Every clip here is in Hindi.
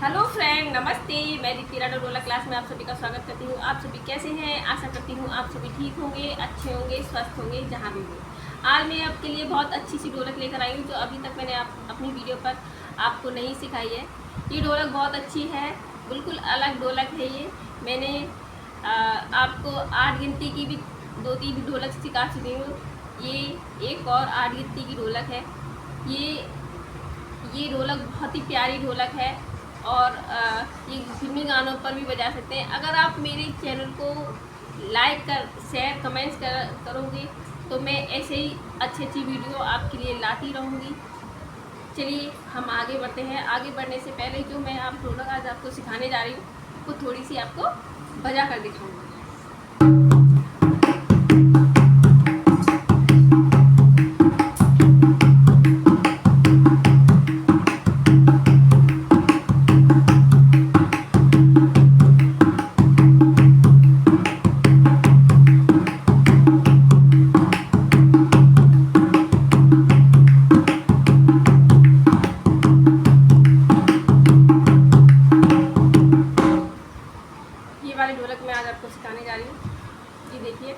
हेलो फ्रेंड, नमस्ते। मैं दीप्ति राणा ढोलक क्लास में आप सभी का स्वागत करती हूँ। आप सभी कैसे हैं? आशा करती हूँ आप सभी ठीक होंगे, अच्छे होंगे, स्वस्थ होंगे, जहाँ भी हो। आज मैं आपके लिए बहुत अच्छी सी ढोलक लेकर आई हूँ जो अभी तक मैंने अपनी वीडियो पर आपको नहीं सिखाई है। ये ढोलक बहुत अच्छी है, बिल्कुल अलग ढोलक है ये। मैंने आपको 8 गिनती की भी 2-3 ढोलक सिखा चुकी हूँ। ये एक और 8 गिनती की ढोलक है। ये ढोलक बहुत ही प्यारी ढोलक है और ये फिल्मी गानों पर भी बजा सकते हैं। अगर आप मेरे चैनल को लाइक शेयर कमेंट्स करोगे तो मैं ऐसे ही अच्छी वीडियो आपके लिए लाती रहूँगी। चलिए हम आगे बढ़ते हैं। आगे बढ़ने से पहले जो मैं आप ढोलक आज आपको सिखाने जा रही हूँ वो थोड़ी सी आपको बजा कर दिखाऊँगी। ढोलक मैं आज आपको सिखाने जा रही हूँ। ये देखिए,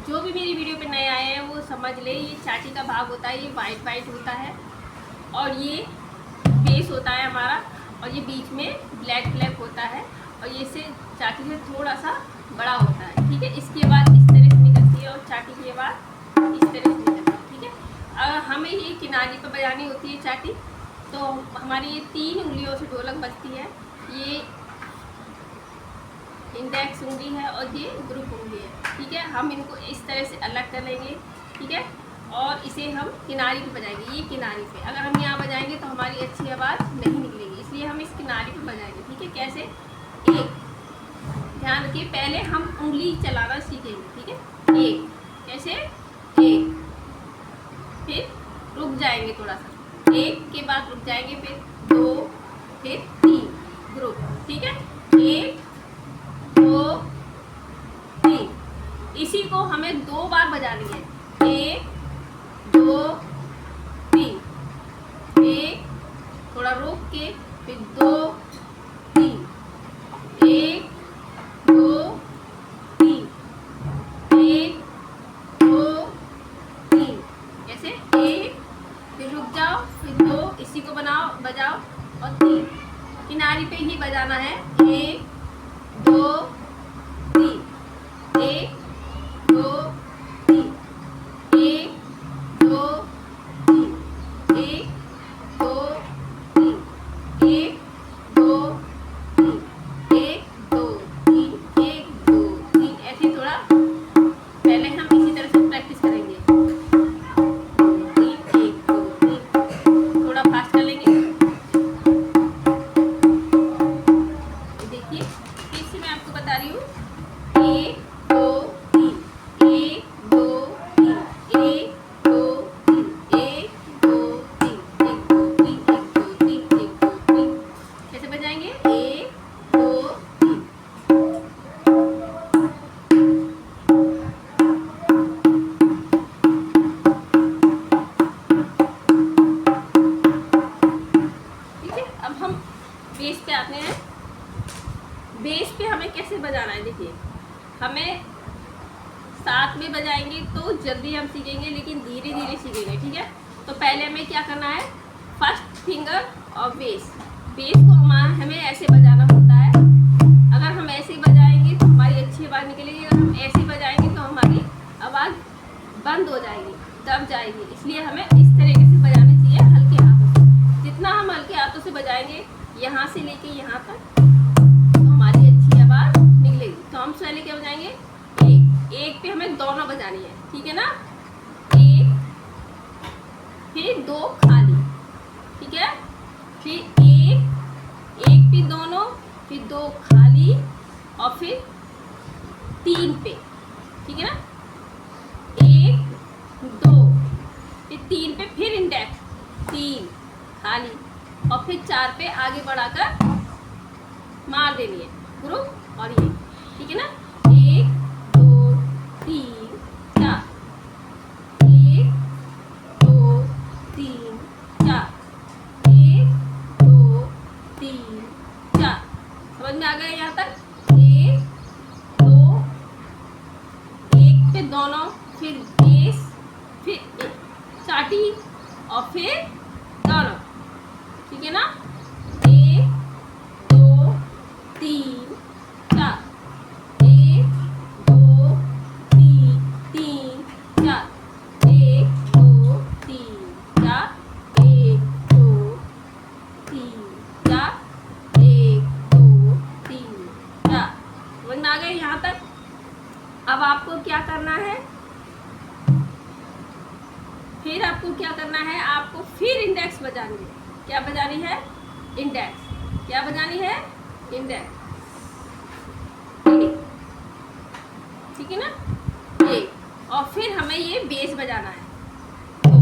जो भी मेरी वीडियो पे नए आए हैं वो समझ ले, ये चाटी का भाग होता है, ये वाइट होता है और ये बेस होता है हमारा, और ये बीच में ब्लैक होता है और ये से चाटी से थोड़ा सा बड़ा होता है। ठीक है, इसके बाद इस तरह से निकलती है और चाटी के बाद इस तरह से निकलती है। ठीक है, अगर हमें ये किनारी पर बजानी होती है चाटी तो हमारी ये 3 उंगलियों से ढोलक बजती है। ये इंडेक्स उंगली है और ये ग्रुप उंगली है। ठीक है, हम इनको इस तरह से अलग कर लेंगे। ठीक है, और इसे हम किनारी पे बजाएंगे। ये किनारी पे, अगर हम यहाँ बजाएंगे तो हमारी अच्छी आवाज़ नहीं निकलेगी, इसलिए हम इस किनारी पे बजाएंगे। ठीक है, कैसे? एक, ध्यान रखिए, पहले हम उंगली चलाना सीखेंगे। ठीक है, एक, कैसे? एक, फिर रुक जाएंगे थोड़ा सा, एक के बाद रुक जाएंगे, फिर 2, फिर 3 ग्रुप। ठीक है, 1 2 3, इसी को हमें 2 बार बजानी है। 1 2 3, 1 थोड़ा रोक के, फिर 2 3, 1 2 3, 1 2 3, ऐसे 1, फिर रुक जाओ, फिर 2, इसी को बजाओ और 3 किनारी पे ही बजाना है। 1 2 3, 1 2 3, 1 2 3, 1 2 3, 1 2 3, 1 2 3, 1 2 3, ऐसे थोड़ा पहले हम इसी तरह से प्रैक्टिस करेंगे। 3 1 2 3, थोड़ा फास्ट कर लेंगे। देखिए, फिर से मैं आपको बता रही हूँ। 1 2 3, 1 2 3, 1 2 3, 1 2 3, 1 2 3, 1 2 3, 1 2 3, कैसे बजाएंगे? 1 2 3। ठीक है, अब हम बेस पे आते हैं। बेस पे हमें कैसे बजाना है? देखिए, हमें साथ में बजाएंगे तो जल्दी हम सीखेंगे, लेकिन धीरे धीरे सीखेंगे। ठीक है, तो पहले हमें क्या करना है? फर्स्ट फिंगर और बेस को हमें ऐसे बजाना होता है। अगर हम ऐसे बजाएंगे तो हमारी अच्छी आवाज़ निकलेगी, अगर हम ऐसे बजाएंगे तो हमारी आवाज़ बंद हो जाएगी, दब जाएगी। इसलिए हमें इस तरीके से बजाना चाहिए, हल्के हाथों से। जितना हम हल्के हाथों से बजाएंगे, यहाँ से लेके यहाँ तक, हमारी अच्छी आवाज़ निकलेगी। तो हम पहले क्या बजाएंगे? एक पे हमें दोनों बजानी है। ठीक है ना? 1 फिर 2 खाली। ठीक है, फिर 1 पे दोनों, फिर 2 खाली और फिर 3 पे। ठीक है ना? 1 2, फिर 3 पे, फिर इंडेक्स 3 खाली और फिर 4 पे आगे बढ़ाकर मार देनी है ग्रुप और ये। ठीक है ना? 1 2 3 4, 1 2 3 4, 1 2 3 4। समझ में आ गया यहाँ तक? 1 2, 1 पे दोनों, फिर बेस, फिर चाटी और फिर दोनों। ठीक है ना? 1 2 3 4, 1 2 3 3 4, 1 2 3 4, 1 2 3 4, 1 2 3 4। समझ में आ गए यहाँ तक? अब आपको क्या करना है? फिर आपको क्या करना है? आपको फिर इंडेक्स बजानी है। क्या बजानी है? इंडेक्स। क्या बजानी है? इंडेक्स। ठीक है ना? एक। और फिर हमें ये बेस बजाना है 2।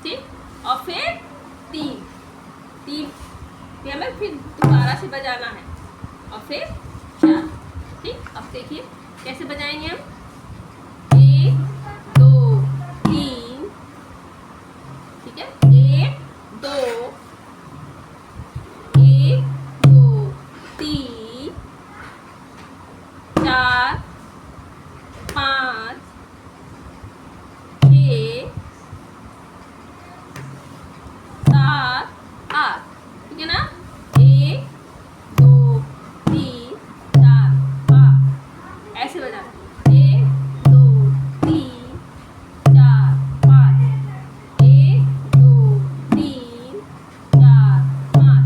ठीक। और फिर 3 हमें फिर दोबारा से बजाना है और फिर 4। ठीक। अब देखिए कैसे बजाएंगे हम। 1 2 3। ठीक है? 1 2 1 2 3 4 5 6 7 8। ठीक है ना? 1 2 3 4 5। ऐसे बजाना। 1 2 3 4 5। 1 2 3 4 5।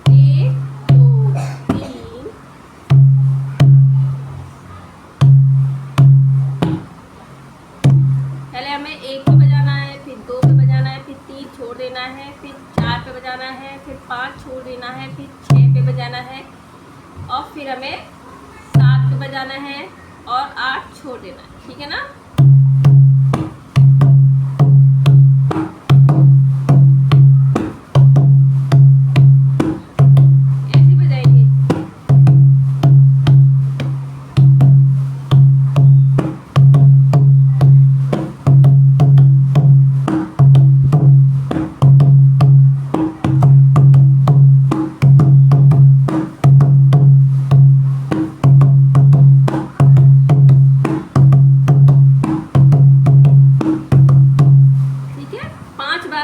1 2 3। पहले हमें 1 पे बजाना है, फिर 2 पे बजाना है, फिर 3 छोड़ देना है, फिर 4 पे बजाना है, फिर 5 छोड़ देना है, फिर 6 पे बजाना है और फिर हमें 7 पे बजाना है और 8 छोड़ देना है। ठीक है ना? ऐसे बजाएंगे।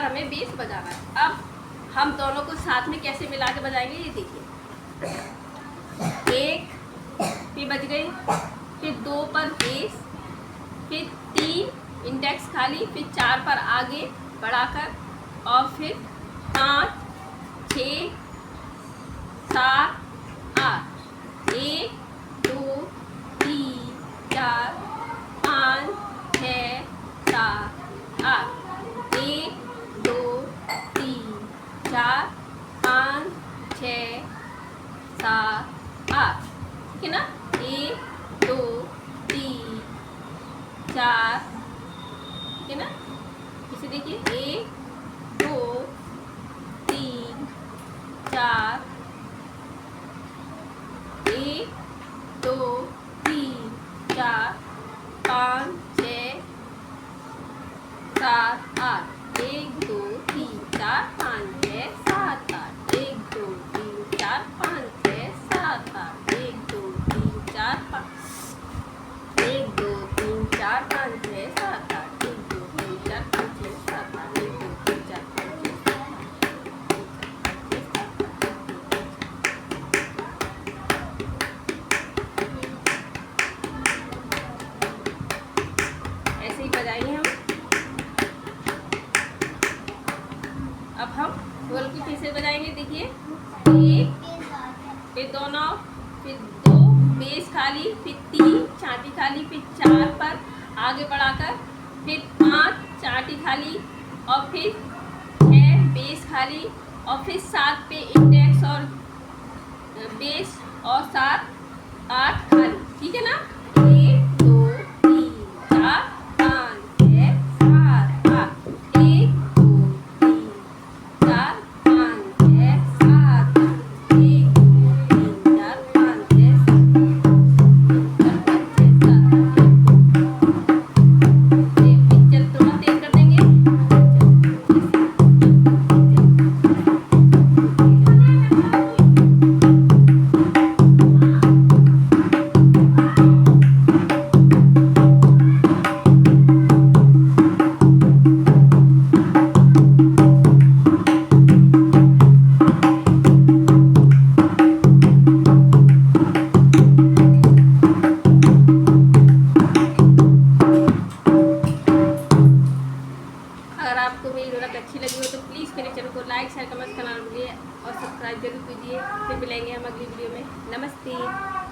हमें बेस बजाना है। अब हम दोनों को साथ में कैसे मिला के बजाएंगे ये देखिए। 1 पे बज गई, फिर 2 पर बेस, फिर 3 इंडेक्स खाली, फिर 4 पर आगे बढ़ाकर और फिर 5 6 7 8। 1 2 3 4 5 6 7 8। 1 2 3 4 5 6 7 8। ठीक है ना? 1 2 3 4। ठीक है ना? इसे देखिए। 1 2 3 4। 1 2 3 4 5 6 7 8। 1 2 3 4 5 6 7 8। 1 2 3 4 5 6 7 8। 1 2 3 4 5। 1 2 3 4 5 6 7 8। 1 2 3 4 5 6 7 8। 1 2 3 4 5 6 7 8। ऐसे ही बजाएंगे हम। अब हम ढोल की फिर से बजाएंगे। देखिए। 1 फिर दोनों, फिर 2 बेस खाली, फिर 3 चाटी खाली, फिर 4 पर आगे बढ़ाकर, फिर 5 चाटी खाली और फिर 6 बेस खाली और फिर 7 पे इंडेक्स और बेस और 7 8 खाली। ठीक है ना? 1 2 3 4 5 6 7 8। 1 2 3 4 5 6 7 8। 1 2 3 4 5 6 चल थोड़ा तेज कर देंगे। आपको मेरी ढोलक अच्छी लगी हो तो प्लीज़ मेरे चैनल को लाइक शेयर कमेंट करना भूलिए और सब्सक्राइब जरूर कीजिए। फिर मिलेंगे हम अगली वीडियो में। नमस्ते।